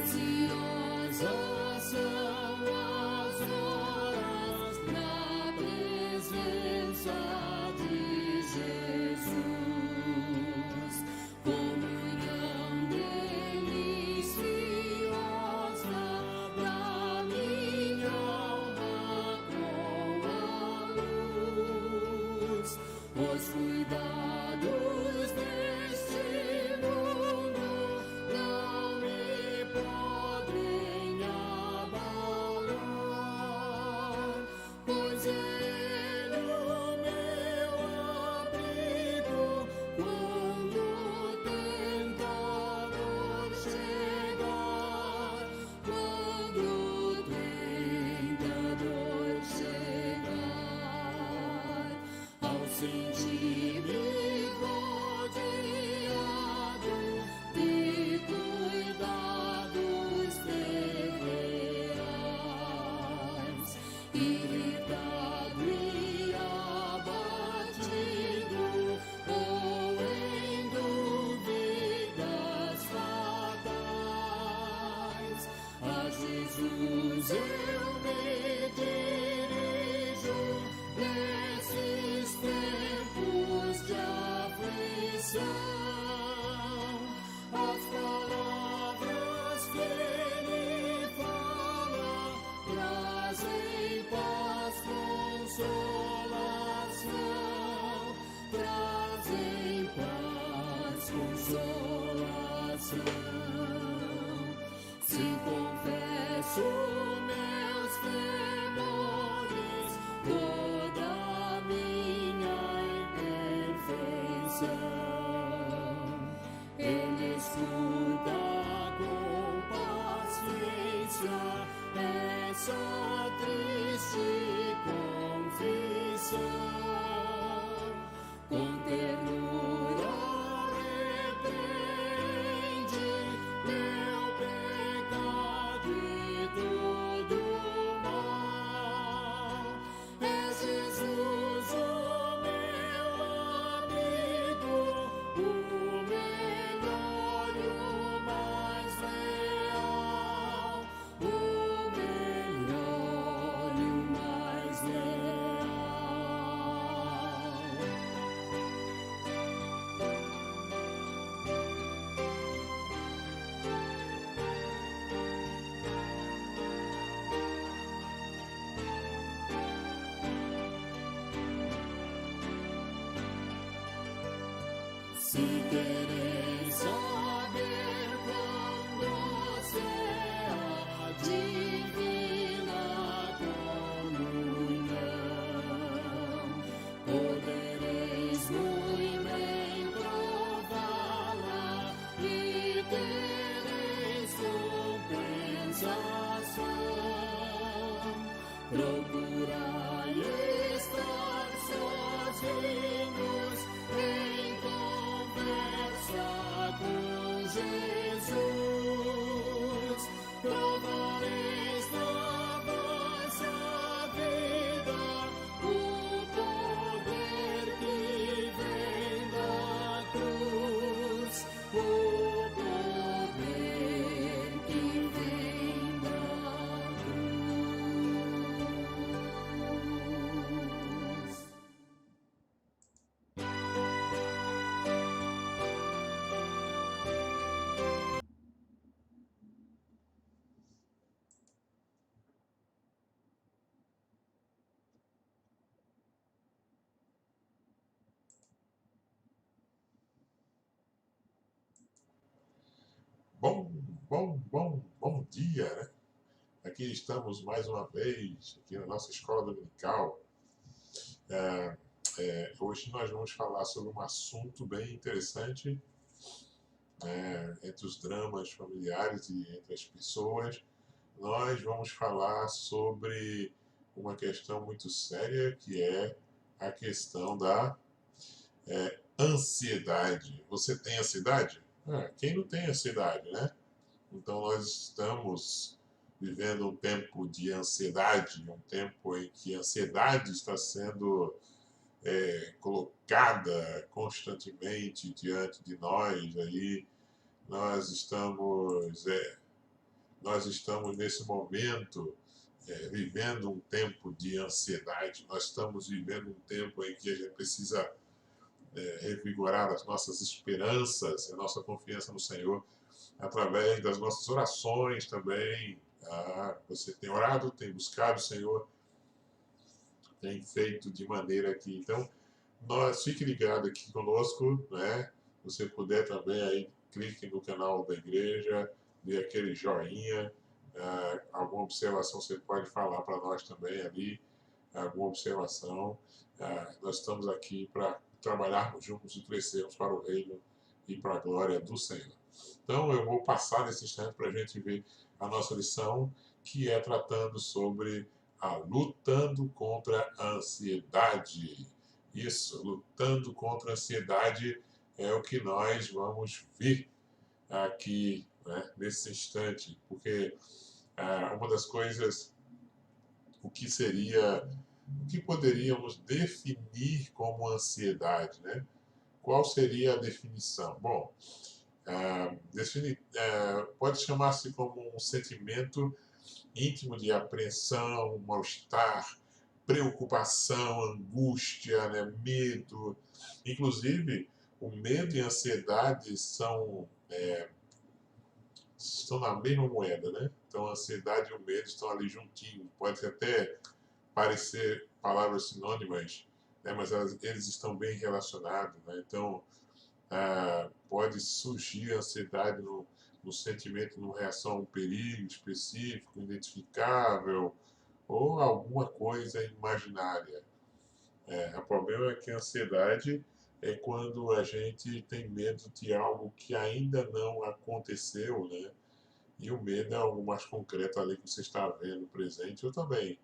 Preciosas são as horas na presença de Jesus. Comunhão deliciosa da minha alma com a luz. Os cuidados deste mundo não me podem abalar, pois Ele o meu abrigo quando o tentador chegar, quando o tentador chegar. Ao sentir-me rodeado de cuidados terrenais, irritado e abatido, ou em dúvidas fatais, a Jesus eu me dirijo nesses tempos de aflição. As palavras que Ele fala trazem paz, consolação, trazem paz, consolação. Se confesso meus temores, toda a minha imperfeição, Ele escuta com paciência essa triste confissão. Com ternura repreende meu pecado e todo mal. É Jesus o meu amigo, o melhor e o mais leal, o melhor e o mais leal. Se quereis saber quando você a divina comunhão, podereis muito bem prová-la e tereis compensação. Procurai estar sozinhos em conversa com Jesus. Provareis na vossa vida o poder que vem da cruz, o poder que vem da cruz. Bom dia, né? Aqui estamos mais uma vez, aqui na nossa escola dominical. Hoje nós vamos falar sobre um assunto bem interessante, entre os dramas familiares e entre as pessoas. Nós vamos falar sobre uma questão muito séria, que é a questão da ansiedade. Você tem ansiedade? Quem não tem ansiedade, né? Então nós estamos vivendo um tempo de ansiedade, um tempo em que a ansiedade está sendo colocada constantemente diante de nós. Aí nós estamos nós estamos nesse momento vivendo um tempo de ansiedade, nós estamos vivendo um tempo em que a gente precisa revigorar as nossas esperanças, a nossa confiança no Senhor, através das nossas orações também. Você tem orado, tem buscado o Senhor, tem feito de maneira que, então, fique ligado aqui conosco, né? Se você puder também aí, clique no canal da igreja, dê aquele joinha, alguma observação você pode falar para nós também ali, alguma observação. Nós estamos aqui para trabalharmos juntos e crescermos para o reino e para a glória do Senhor. Então eu vou passar nesse instante para a gente ver a nossa lição, que é tratando sobre lutando contra a ansiedade. Isso, lutando contra a ansiedade é o que nós vamos ver aqui, né, nesse instante, porque uma das coisas, o que seria, o que poderíamos definir como ansiedade, né? Qual seria a definição? Bom, pode chamar-se como um sentimento íntimo de apreensão, mal-estar, preocupação, angústia, né, medo. Inclusive, o medo e a ansiedade estão na mesma moeda, né? Então, a ansiedade e o medo estão ali juntinhos. Pode até parecer palavras sinônimas, né, mas eles estão bem relacionados, né? Então, pode surgir ansiedade no sentimento, numa reação a um perigo específico, identificável, ou alguma coisa imaginária. O problema é que a ansiedade é quando a gente tem medo de algo que ainda não aconteceu, né? E o medo é algo mais concreto ali que você está vendo presente, ou também.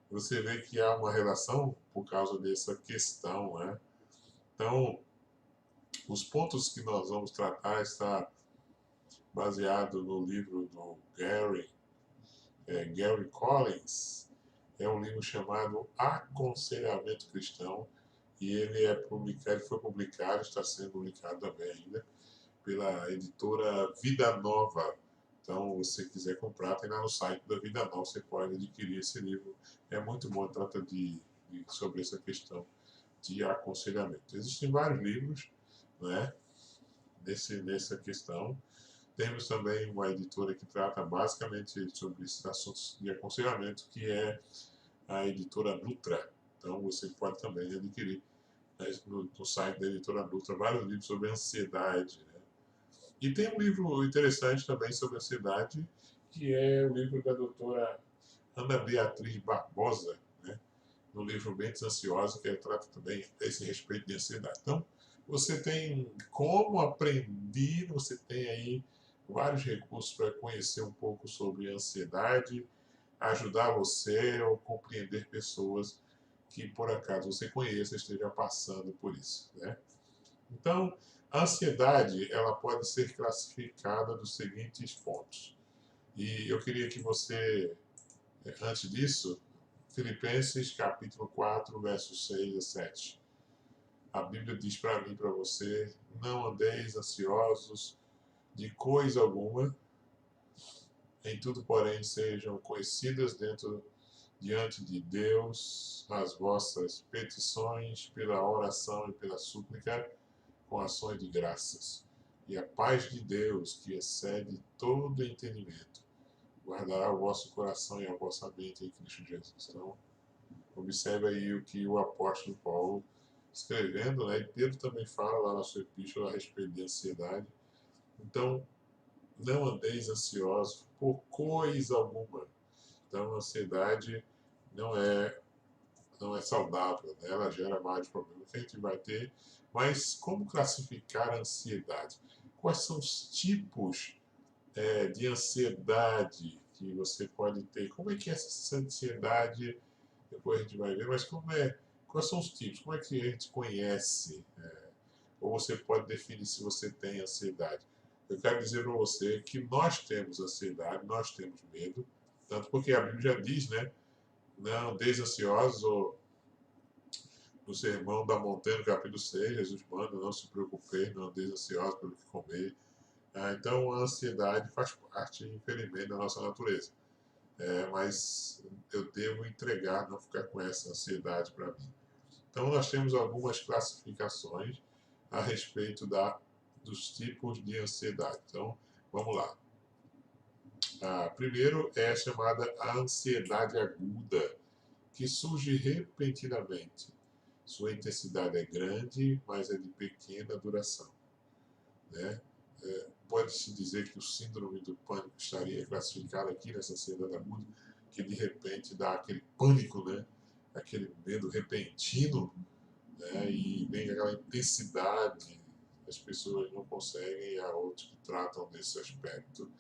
Você vê que há uma relação por causa dessa questão, né? Então, os pontos que nós vamos tratar está baseado no livro do Gary Collins. É um livro chamado Aconselhamento Cristão, e ele foi publicado, está sendo publicado também ainda, pela editora Vida Nova. Então, se você quiser comprar, tem lá no site da Vida Nova, você pode adquirir esse livro. É muito bom, trata sobre essa questão de aconselhamento. Existem vários livros, né, nessa questão. Temos também uma editora que trata basicamente sobre esses assuntos de aconselhamento, que é a editora Dutra. Então você pode também adquirir, né, no site da editora Dutra vários livros sobre ansiedade. Né? E tem um livro interessante também sobre ansiedade, que é o livro da doutora Ana Beatriz Barbosa, né? No livro Mentes Ansiosas, que ela trata também esse respeito de ansiedade. Então, você tem como aprender, você tem aí vários recursos para conhecer um pouco sobre ansiedade, ajudar você ou compreender pessoas que por acaso você conheça esteja passando por isso, né? Então, a ansiedade ela pode ser classificada dos seguintes pontos. E eu queria que você, antes disso, Filipenses capítulo 4, versos 6 a 7. A Bíblia diz para mim e para você: não andeis ansiosos de coisa alguma, em tudo, porém, sejam conhecidas diante de Deus as vossas petições pela oração e pela súplica com ações de graças. E a paz de Deus, que excede todo entendimento, guardará o vosso coração e a vossa mente em Cristo Jesus. Então, observe aí o que o apóstolo Paulo escrevendo, né? E Pedro também fala lá na sua epístola a respeito de ansiedade. Então, não andeis ansiosos por coisa alguma. Então, a ansiedade não é, não é saudável, né? Ela gera vários problemas que a gente vai ter. Mas como classificar a ansiedade? Quais são os tipos de ansiedade que você pode ter? Como é que é essa ansiedade? Depois a gente vai ver, mas quais são os tipos? Como é que a gente conhece? Ou você pode definir se você tem ansiedade? Eu quero dizer para você que nós temos ansiedade, nós temos medo, tanto porque a Bíblia já diz, né? Não andeis ansiosos, ou no Sermão da Montanha, no capítulo 6, Jesus manda, não se preocupeis, não andeis ansiosos pelo que comer, Então, a ansiedade faz parte, infelizmente, da nossa natureza. Mas eu devo entregar, não ficar com essa ansiedade para mim. Então, nós temos algumas classificações a respeito dos tipos de ansiedade. Então, vamos lá. Primeiro é a chamada ansiedade aguda, que surge repentinamente. Sua intensidade é grande, mas é de pequena duração. Né? Pode-se dizer que o síndrome do pânico estaria classificado aqui nessa ansiedade aguda, que de repente dá aquele pânico, né? Aquele medo repentino, né? E vem aquela intensidade, as pessoas não conseguem, e há outros que tratam desse aspecto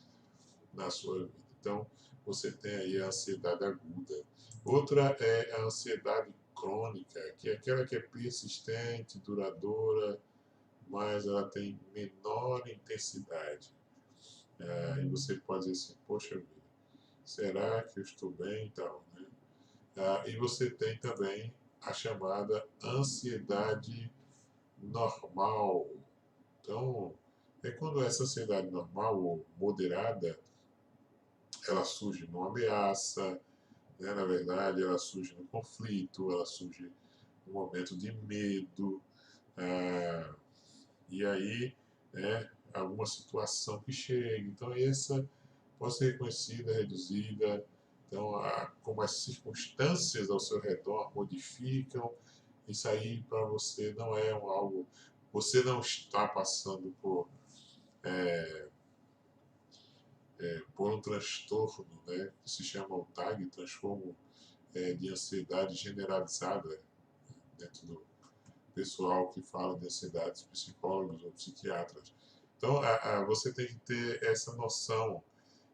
na sua vida. Então, você tem aí a ansiedade aguda. Outra é a ansiedade crônica, que é aquela que é persistente, duradoura, mas ela tem menor intensidade. E você pode dizer assim, poxa vida, será que eu estou bem e tal, né? E você tem também a chamada ansiedade normal. Então, é quando essa ansiedade normal ou moderada, ela surge numa ameaça, né? Na verdade, ela surge no conflito, ela surge no momento de medo, e aí, né, alguma situação que chega. Então, essa pode ser reconhecida, reduzida. Então, como as circunstâncias ao seu redor modificam, isso aí para você não é algo. Você não está passando por um transtorno, né, que se chama o TAG, transtorno de ansiedade generalizada, dentro do pessoal que fala de ansiedade, psicólogos ou psiquiatras. Então, você tem que ter essa noção.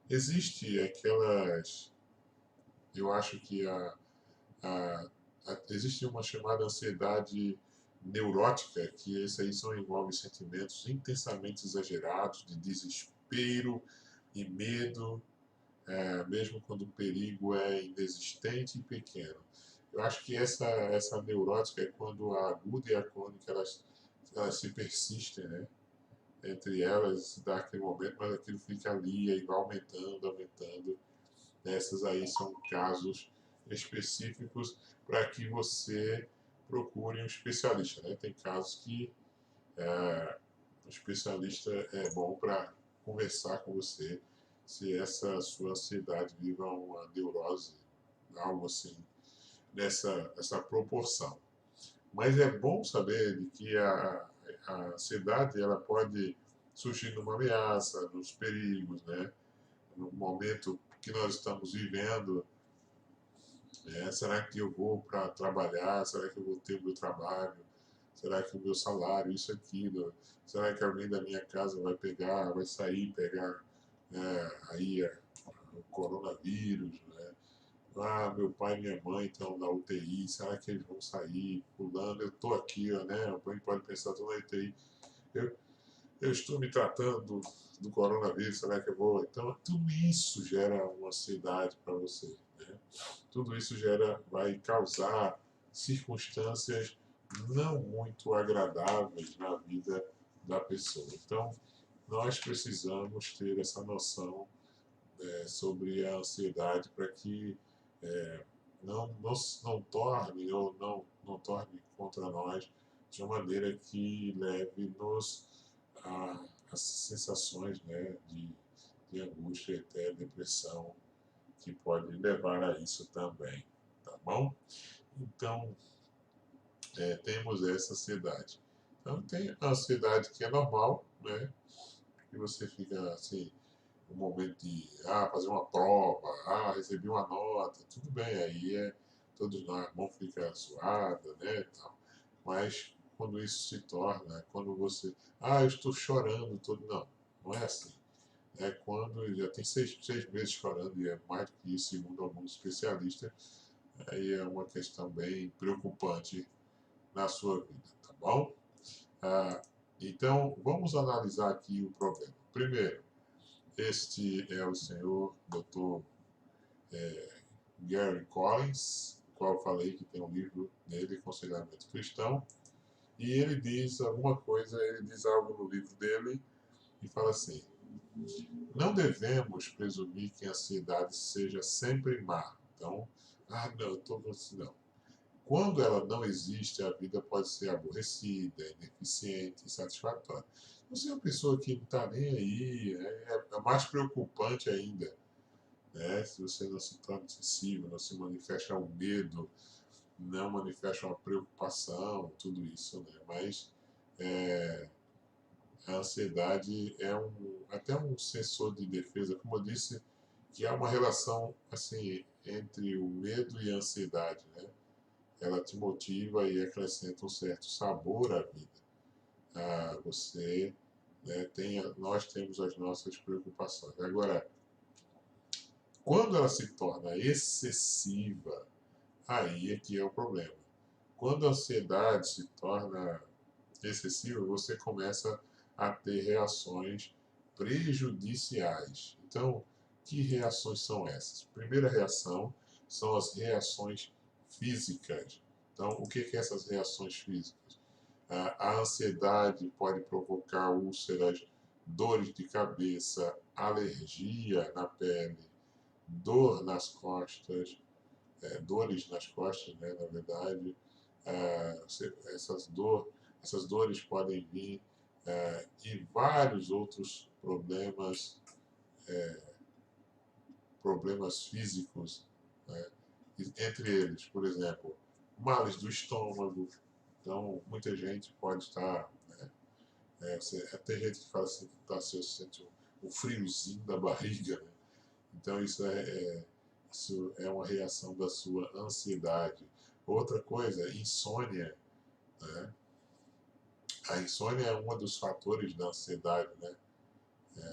Existe aquelas. Eu acho que existe uma chamada ansiedade neurótica, que isso aí só envolve sentimentos intensamente exagerados de desespero e medo, mesmo quando o perigo é inexistente e pequeno. Eu acho que essa neurótica é quando a aguda e a crônica elas se persistem, né? Entre elas dá aquele momento, mas aquilo fica ali e vai aumentando, aumentando. Essas aí são casos específicos para que você procure um especialista, né? Tem casos que o especialista é bom para conversar com você se essa sua ansiedade viva uma neurose, algo assim, nessa proporção. Mas é bom saber de que a ansiedade ela pode surgir numa ameaça, nos perigos, né? No momento que nós estamos vivendo, será que eu vou para trabalhar? Será que eu vou ter o meu trabalho? Será que o meu salário, isso, aquilo? Será que alguém da minha casa vai pegar, vai sair, pegar aí o coronavírus, né? Meu pai e minha mãe estão na UTI, será que eles vão sair pulando? Eu estou aqui, ó, né? A mãe pode pensar, estou na UTI. Eu, eu estou me tratando do coronavírus, será que eu vou? Então, tudo isso gera uma ansiedade para você, né? Tudo isso vai causar circunstâncias não muito agradáveis na vida da pessoa. Então, nós precisamos ter essa noção sobre a ansiedade para que não torne ou não torne contra nós de uma maneira que leve-nos a sensações, né, de angústia e até depressão, que pode levar a isso também, tá bom? Então, temos essa ansiedade. Então, tem a ansiedade que é normal, né? Que você fica assim, um momento de fazer uma prova, receber uma nota, tudo bem, aí todos nós, a mão fica suada, né, tal. Mas quando isso se torna, quando você, eu estou chorando todo, não, não é assim. É quando já tem 6 meses chorando, e é mais do que isso, segundo alguns especialistas, aí é uma questão bem preocupante na sua vida, tá bom? Ah, então, vamos analisar aqui o problema. Primeiro, este é o senhor Dr. Gary Collins, o qual eu falei que tem um livro dele, Aconselhamento Cristão, e ele diz alguma coisa, ele diz algo no livro dele, e fala assim: não devemos presumir que a ansiedade seja sempre má. Então, não, eu estou assim, não. Quando ela não existe, a vida pode ser aborrecida, ineficiente, insatisfatória. Você é uma pessoa que não está nem aí, é mais preocupante ainda, né? Se você não se torna sensível, não se manifesta o medo, não manifesta uma preocupação, tudo isso, né? Mas é, a ansiedade é até um sensor de defesa, como eu disse, que há uma relação assim entre o medo e a ansiedade, né? Ela te motiva e acrescenta um certo sabor à vida. Você, né, nós temos as nossas preocupações. Agora, quando ela se torna excessiva, aí é que é o problema. Quando a ansiedade se torna excessiva, você começa a ter reações prejudiciais. Então, que reações são essas? Primeira reação são as reações físicas. Então, o que são essas reações físicas? A ansiedade pode provocar úlceras, dores de cabeça, alergia na pele, dor nas costas, dores nas costas, né, na verdade. Essas, essas dores podem vir e vários outros problemas físicos, né? Entre eles, por exemplo, males do estômago. Então, muita gente pode estar. Né, tem gente que fala assim que você sente um friozinho na barriga. Né? Então, isso é uma reação da sua ansiedade. Outra coisa, insônia. Né? A insônia é um dos fatores da ansiedade, né?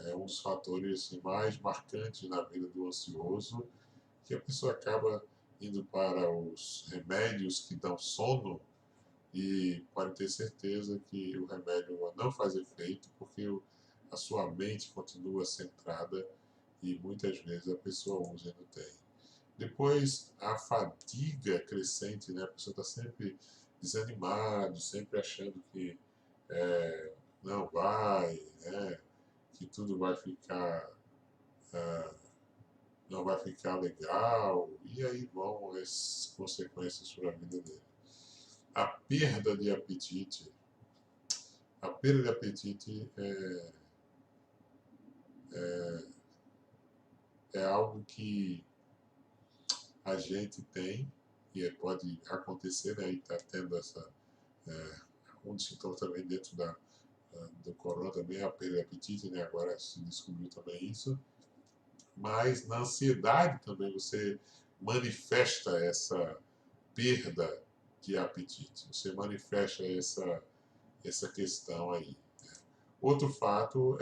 É um dos fatores assim, mais marcantes na vida do ansioso, que a pessoa acaba indo para os remédios que dão sono e pode ter certeza que o remédio não faz efeito porque a sua mente continua centrada e muitas vezes a pessoa usa e não tem. Depois, a fadiga crescente, né? A pessoa está sempre desanimada, sempre achando que não vai, né? Que tudo vai ficar, ah, não vai ficar legal, e aí vão as consequências para a vida dele. A perda de apetite. A perda de apetite é algo que a gente tem, e pode acontecer, né? E está tendo um dos sintomas também dentro do corona também é a perda de apetite, né? Agora se descobriu também isso. Mas na ansiedade também você manifesta essa perda de apetite, você manifesta essa questão aí. Né? Outro fato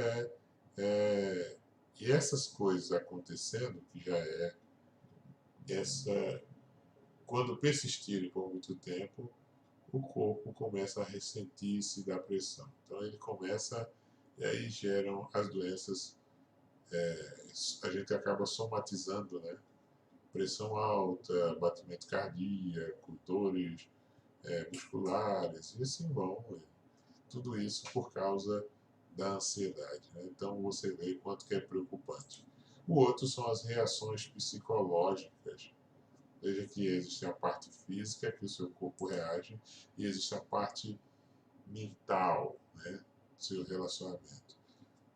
e essas coisas acontecendo, que já essa, quando persistirem por muito tempo, o corpo começa a ressentir-se da pressão. Então ele começa, e aí geram as doenças, a gente acaba somatizando, né? Pressão alta, batimento cardíaco, dores musculares, e assim vão. Tudo isso por causa da ansiedade. Né? Então você vê quanto que é preocupante. O outro são as reações psicológicas. Veja que existe a parte física, que o seu corpo reage, e existe a parte mental, né, do seu relacionamento.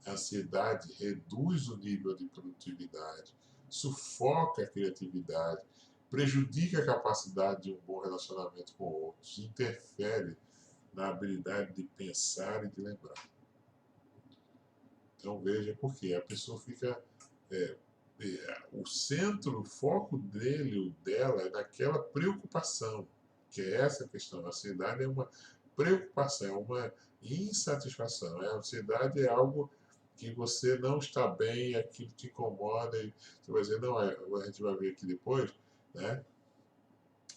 A ansiedade reduz o nível de produtividade, sufoca a criatividade, prejudica a capacidade de um bom relacionamento com outros, interfere na habilidade de pensar e de lembrar. Então veja por quê. A pessoa fica. O centro, o foco dele ou dela é naquela preocupação, que é essa questão. A ansiedade é uma preocupação, é uma insatisfação. A ansiedade é algo que você não está bem, aquilo te incomoda, e você vai dizer, não, a gente vai ver aqui depois, né?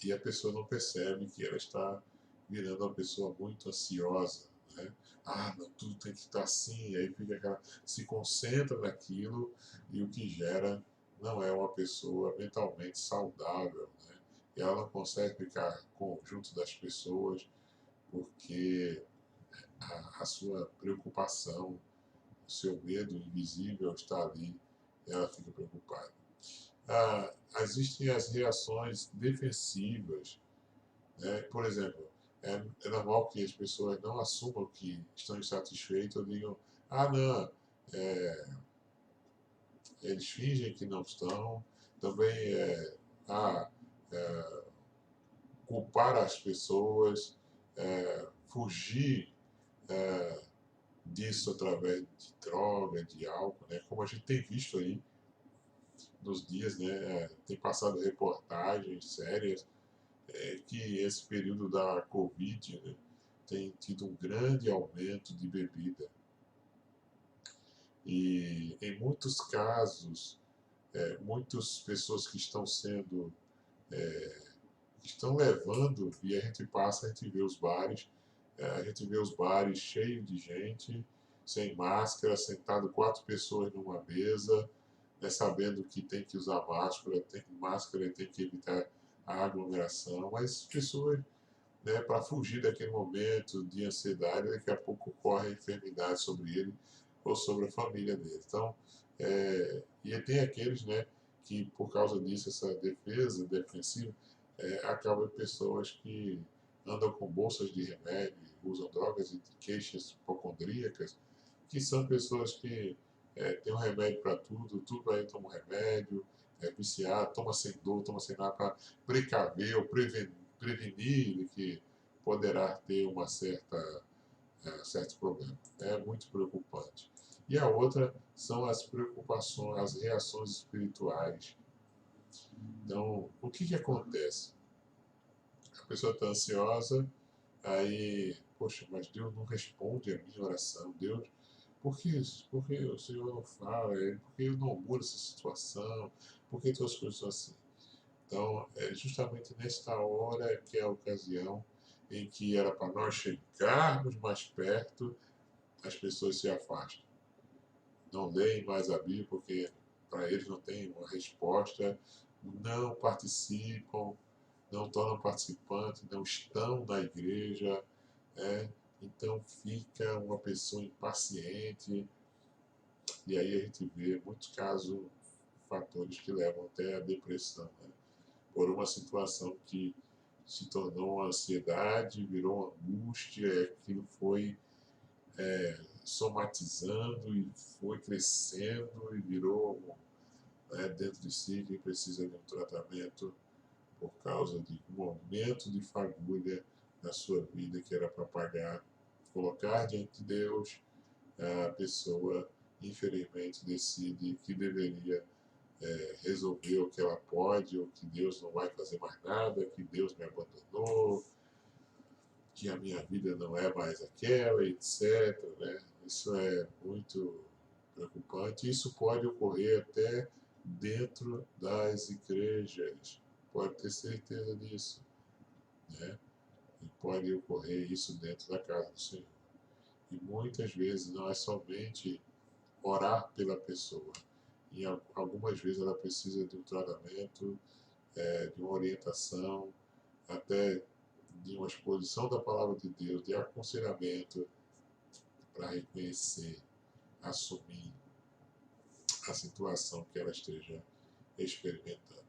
E a pessoa não percebe que ela está virando uma pessoa muito ansiosa, né? Não, tudo tem que estar assim, e aí fica se concentra naquilo e o que gera não é uma pessoa mentalmente saudável, né? E ela não consegue ficar junto das pessoas porque a sua preocupação o seu medo invisível está ali, ela fica preocupada. Existem as reações defensivas, né? Por exemplo, é normal que as pessoas não assumam que estão insatisfeitas ou digam, não, é, eles fingem que não estão. Também ah, é, culpar as pessoas, fugir disso através de droga, de álcool, né? Como a gente tem visto aí nos dias, né? Tem passado reportagens sérias que esse período da Covid, né, tem tido um grande aumento de bebida. E em muitos casos, muitas pessoas que estão sendo, estão levando, e a gente passa, a gente vê os bares, a gente vê os bares cheios de gente, sem máscara, sentado 4 pessoas numa mesa, né, sabendo que tem que usar máscara e tem que evitar a aglomeração, mas as pessoas, né, para fugir daquele momento de ansiedade, daqui a pouco corre a enfermidade sobre ele ou sobre a família dele. Então, e tem aqueles, né, que por causa disso, essa defesa defensiva, acaba pessoas que andam com bolsas de remédio, usam drogas e queixas hipocondríacas, que são pessoas que têm um remédio para tudo, tudo aí toma um remédio, é viciado, toma sem dor, toma sem nada para precaver ou prevenir que poderá ter uma certo problema. É muito preocupante. E a outra são as preocupações, as reações espirituais. Então, o que acontece? A pessoa está ansiosa, aí, poxa, mas Deus não responde a minha oração. Deus, por que isso? Por que o Senhor não fala? Por que eu não mudo essa situação? Por que todas as coisas são assim? Então, é justamente nesta hora que é a ocasião em que era para nós chegarmos mais perto, as pessoas se afastam. Não leem mais a Bíblia porque para eles não tem uma resposta, não participam, não tornam participantes, não estão na igreja, então fica uma pessoa impaciente, e aí a gente vê muitos casos, fatores que levam até a depressão, né? Por uma situação que se tornou uma ansiedade, virou uma angústia, e aquilo foi somatizando e foi crescendo e virou, dentro de si que precisa de um tratamento por causa de um aumento de fagulha na sua vida que era para pagar, colocar diante de Deus. A pessoa infelizmente decide que deveria resolver o que ela pode, ou que Deus não vai fazer mais nada, que Deus me abandonou, que a minha vida não é mais aquela, etc. Né? Isso é muito preocupante. Isso pode ocorrer até dentro das igrejas. Pode ter certeza disso. Né? E pode ocorrer isso dentro da casa do Senhor. E muitas vezes não é somente orar pela pessoa. E algumas vezes ela precisa de um tratamento, de uma orientação, até de uma exposição da palavra de Deus, de aconselhamento, para reconhecer, assumir a situação que ela esteja experimentando.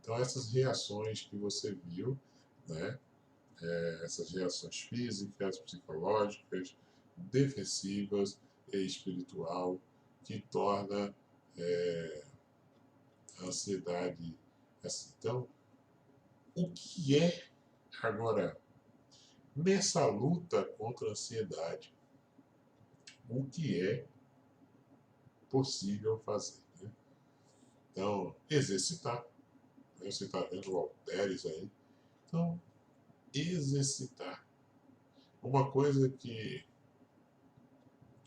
Então, essas reações que você viu, né, essas reações físicas, psicológicas, defensivas e espiritual, que torna a ansiedade assim. Então, o que é agora nessa luta contra a ansiedade? O que é possível fazer? Né? Então, exercitar. Você está vendo o halteres aí. Então, exercitar. Uma coisa que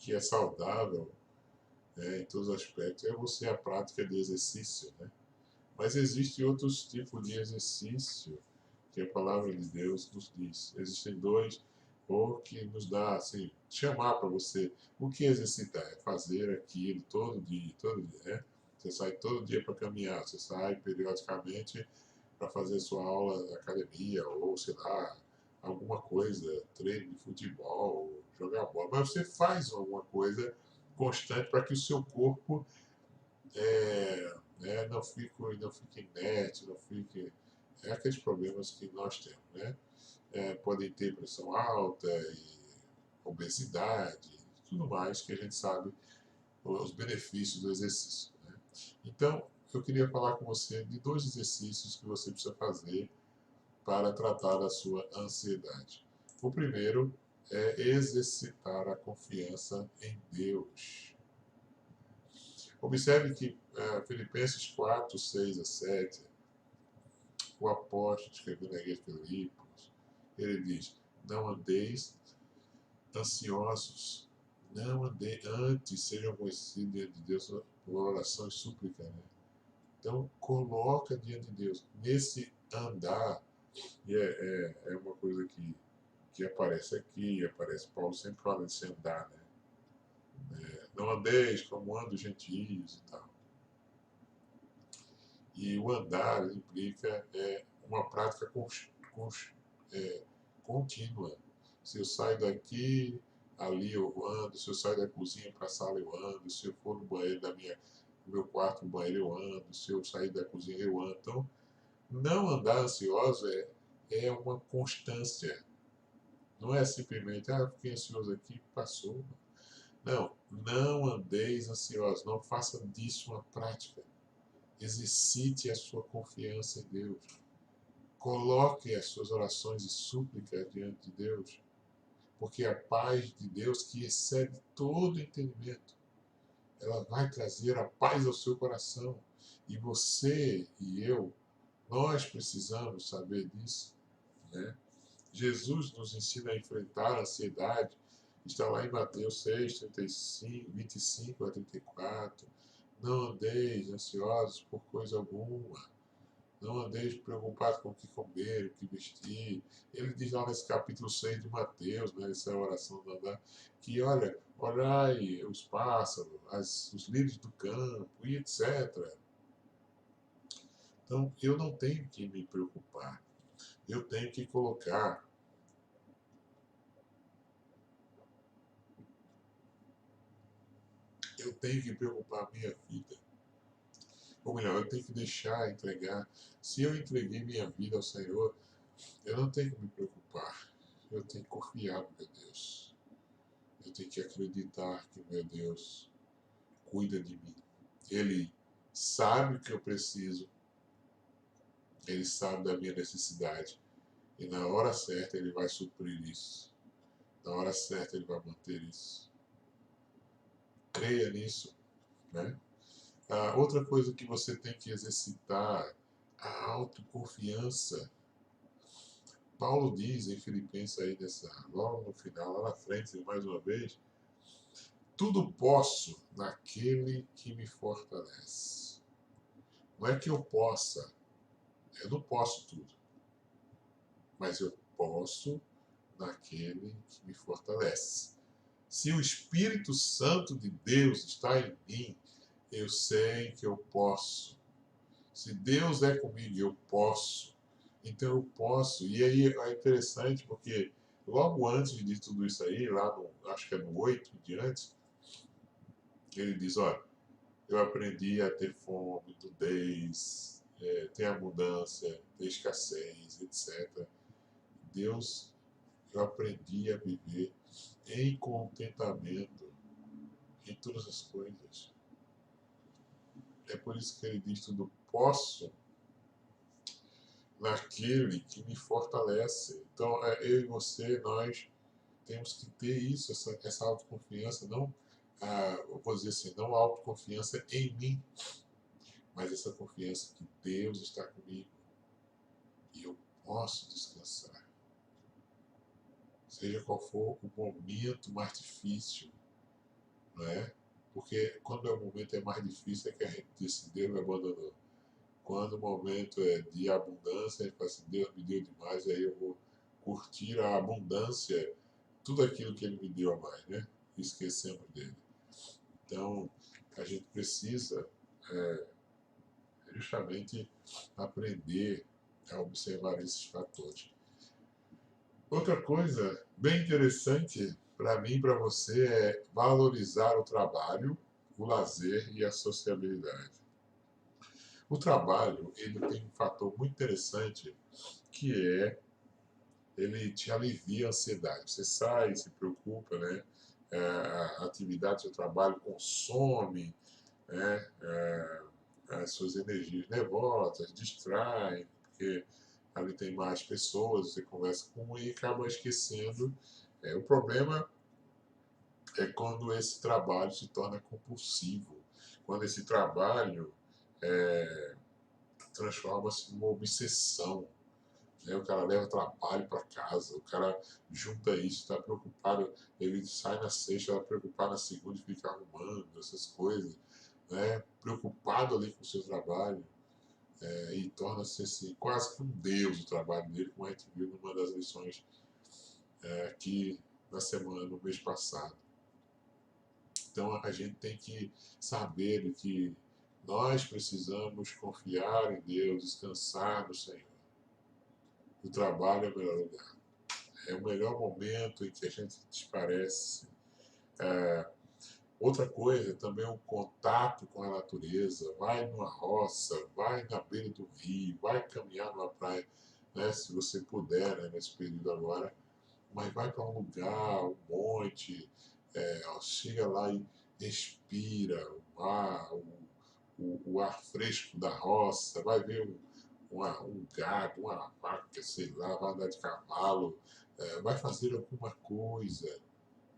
é saudável, em todos os aspectos é você a prática de exercício. Né? Mas existem outros tipos de exercício que a palavra de Deus nos diz. Existem dois, ou que nos dá, assim, chamar para você. O que exercitar? É fazer aquilo todo dia, né? Você sai todo dia para caminhar, você sai periodicamente para fazer sua aula na academia, ou sei lá, alguma coisa, treino de futebol, jogar bola. Mas você faz alguma coisa constante para que o seu corpo não fique inerte, não fique. É aqueles problemas que nós temos, né? Podem ter pressão alta e obesidade, tudo mais que a gente sabe os benefícios do exercício. Né? Então, eu queria falar com você de 2 exercícios que você precisa fazer para tratar da sua ansiedade. O primeiro é exercitar a confiança em Deus. Observe que Filipenses 4, 6 a 7, o apóstolo escrevendo na igreja de Filipos, ele diz: não andeis ansiosos, não andeis, antes sejam conhecidos diante de Deus por oração e súplica. Né? Então, coloca diante de Deus. Nesse andar, e é uma coisa que aparece aqui, aparece, Paulo sempre fala desse andar, né? Não andeis como andam os gentios e tal. E o andar implica uma prática contínua. Se eu saio daqui, ali eu ando. Se eu saio da cozinha para a sala, eu ando. Se eu for no banheiro do meu quarto, no banheiro, eu ando. Se eu sair da cozinha, eu ando. Então, não andar ansioso é uma constância. Não é simplesmente, fiquei ansioso aqui, passou. Não, não andeis ansiosos. Não faça disso uma prática. Exercite a sua confiança em Deus. Coloque as suas orações e súplicas diante de Deus, porque a paz de Deus, que excede todo entendimento, ela vai trazer a paz ao seu coração. E você e eu, nós precisamos saber disso. Né? Jesus nos ensina a enfrentar a ansiedade. Está lá em Mateus 6, 35, 25 a 34. Não andeis ansiosos por coisa alguma. Não andeis preocupados com o que comer, o que vestir. Ele diz lá nesse capítulo 6 de Mateus, né, essa oração do andar, que olha, olhai os pássaros, os lírios do campo e etc. Então, eu não tenho que me preocupar. Eu tenho que colocar eu tenho que preocupar a minha vida. Ou melhor, eu tenho que deixar, entregar. Se eu entreguei minha vida ao Senhor, eu não tenho que me preocupar. Eu tenho que confiar no meu Deus. Eu tenho que acreditar que meu Deus cuida de mim. Ele sabe o que eu preciso. Ele sabe da minha necessidade. E na hora certa ele vai suprir isso. Na hora certa ele vai manter isso. Creia nisso. Né? Outra coisa que você tem que exercitar, a autoconfiança. Paulo diz em Filipenses aí logo no final, lá na frente, mais uma vez, tudo posso naquele que me fortalece. Não é que eu não posso tudo, mas eu posso naquele que me fortalece. Se o Espírito Santo de Deus está em mim, eu sei que eu posso. Se Deus é comigo, eu posso. Então eu posso. E aí é interessante porque logo antes de tudo isso aí, lá acho que é no 8 diante, ele diz, olha, eu aprendi a ter fome, nudez, ter abundância, ter escassez, etc. Deus, eu aprendi a viver em contentamento em todas as coisas. É por isso que ele diz tudo posso naquele que me fortalece. Então, eu e você, nós temos que ter isso, essa autoconfiança, não, vou dizer assim, não a autoconfiança em mim, mas essa confiança que Deus está comigo e eu posso descansar. Seja qual for o momento mais difícil, não é? Porque quando o momento é mais difícil é que a gente diz, Deus me abandonou. Quando o momento é de abundância, a gente fala assim, Deus me deu demais, aí eu vou curtir a abundância, tudo aquilo que Ele me deu a mais, né? Esquecemos dele. Então, a gente precisa justamente aprender a observar esses fatores. Outra coisa bem interessante para mim e para você é valorizar o trabalho, o lazer e a sociabilidade. O trabalho, ele tem um fator muito interessante, que é, ele te alivia a ansiedade. Você sai, se preocupa, né? A atividade do seu trabalho consome, né? As suas energias nervosas, distrai, porque ali tem mais pessoas, você conversa com um e acaba esquecendo. O problema é quando esse trabalho se torna compulsivo, quando esse trabalho transforma-se numa obsessão. Né? O cara leva trabalho para casa, o cara junta isso, está preocupado, ele sai na sexta, está preocupado na segunda e fica arrumando essas coisas, né? Preocupado ali com o seu trabalho, e torna-se assim, quase que um deus o trabalho dele, como a gente viu numa das lições aqui na semana, no mês passado. Então a gente tem que saber que nós precisamos confiar em Deus, descansar no Senhor. O trabalho é o melhor lugar. É o melhor momento em que a gente desparece. Outra coisa também é o contato com a natureza. Vai numa roça, vai na beira do rio, vai caminhar numa praia, né, se você puder, né, nesse período agora. Mas vai para um lugar, um monte, chega lá e respira o ar, o ar fresco da roça, vai ver um gado, uma vaca, sei lá, vai andar de cavalo, vai fazer alguma coisa,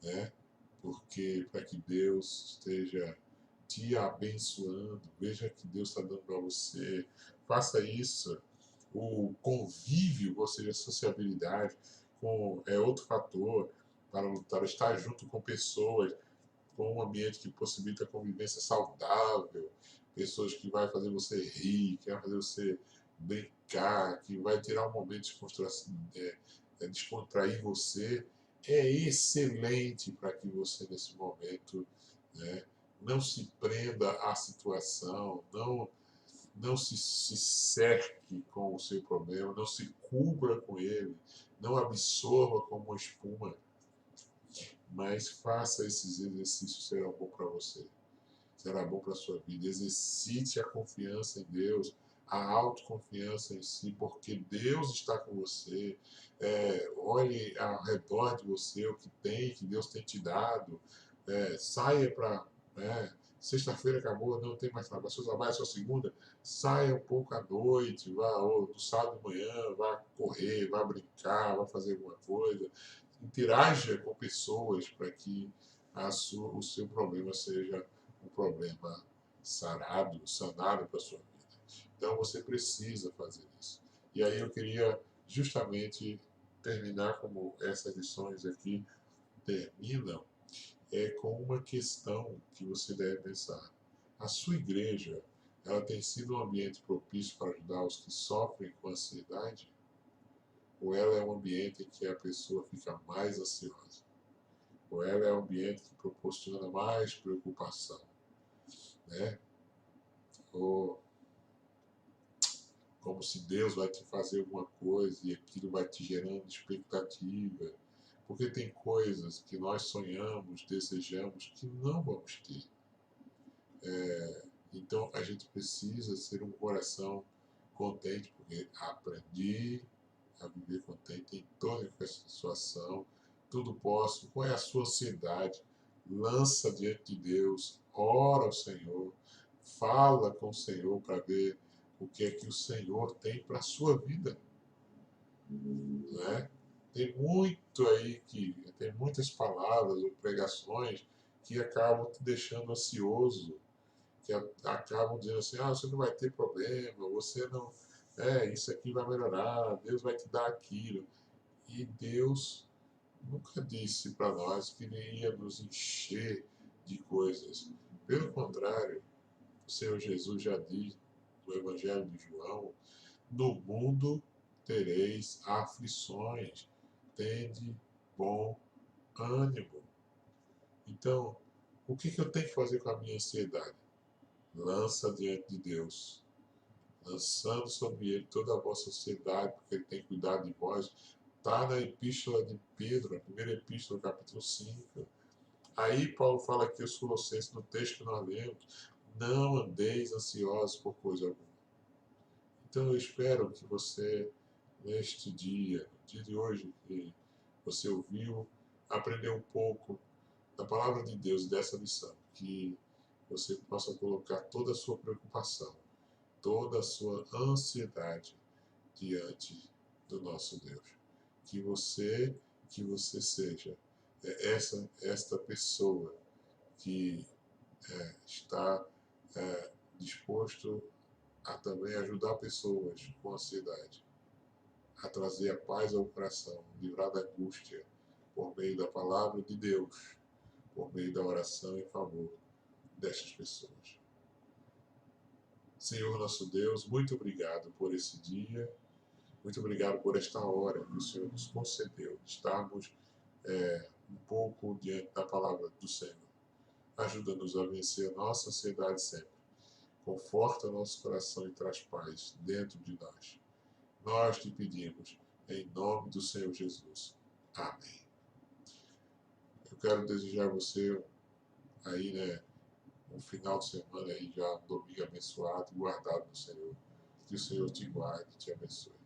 né? Porque para que Deus esteja te abençoando, veja que Deus está dando para você, faça isso. O convívio, ou seja, a sociabilidade, é outro fator para estar junto com pessoas, com um ambiente que possibilita convivência saudável, pessoas que vai fazer você rir, que vai fazer você brincar, que vai tirar um momento de descontrair você, é excelente para que você nesse momento, né, não se prenda à situação, não se cerque com o seu problema, não se cubra com ele, não absorva como uma espuma, mas faça esses exercícios, será bom para você, será bom para a sua vida. Exercite a confiança em Deus, a autoconfiança em si, porque Deus está com você. Olhe ao redor de você o que tem, que Deus tem te dado. Saia para. Sexta-feira acabou, não tem mais trabalho, seu trabalho é só segunda, saia um pouco à noite, vá, ou no sábado de manhã, vá correr, vá brincar, vá fazer alguma coisa, interaja com pessoas para que o seu problema seja um problema sanado para a sua vida. Então você precisa fazer isso. E aí eu queria justamente terminar como essas lições aqui terminam, com uma questão que você deve pensar. A sua igreja, ela tem sido um ambiente propício para ajudar os que sofrem com ansiedade? Ou ela é um ambiente em que a pessoa fica mais ansiosa? Ou ela é um ambiente que proporciona mais preocupação, né? Ou como se Deus vai te fazer alguma coisa e aquilo vai te gerando expectativa, porque tem coisas que nós sonhamos, desejamos, que não vamos ter. Então a gente precisa ser um coração contente, porque aprendi a viver contente em toda essa situação, tudo posso. Qual é a sua ansiedade? Lança diante de Deus, ora ao Senhor, fala com o Senhor para ver o que é que o Senhor tem para a sua vida. Né? Tem muito aí tem muitas palavras ou pregações que acabam te deixando ansioso, que acabam dizendo assim, você não vai ter problema, você não, isso aqui vai melhorar, Deus vai te dar aquilo. E Deus nunca disse para nós que ele ia nos encher de coisas. Pelo contrário, o Senhor Jesus já diz no Evangelho de João, no mundo tereis aflições, tende bom ânimo. Então, o que eu tenho que fazer com a minha ansiedade? Lança diante de Deus, lançando sobre ele toda a vossa ansiedade, porque ele tem cuidado de vós. Está na epístola de Pedro, a primeira epístola, capítulo 5. Aí Paulo fala aqui aos Colossenses, no texto que nós lemos, não andeis ansiosos por coisa alguma. Então eu espero que você, neste dia, no dia de hoje, que você ouviu, aprendeu um pouco da palavra de Deus, dessa lição, que você possa colocar toda a sua preocupação, toda a sua ansiedade diante do nosso Deus. Que você seja esta pessoa que está disposto a também ajudar pessoas com ansiedade, a trazer a paz ao coração, livrar da angústia, por meio da palavra de Deus, por meio da oração em favor destas pessoas. Senhor nosso Deus, muito obrigado por esse dia, muito obrigado por esta hora que o Senhor nos concedeu, de estarmos um pouco diante da palavra do Senhor. Ajuda-nos a vencer a nossa ansiedade sempre. Conforta nosso coração e traz paz dentro de nós. Nós te pedimos, em nome do Senhor Jesus. Amém. Eu quero desejar a você aí, um final de semana aí já, um domingo abençoado, guardado no Senhor. Que o Senhor te guarde e te abençoe.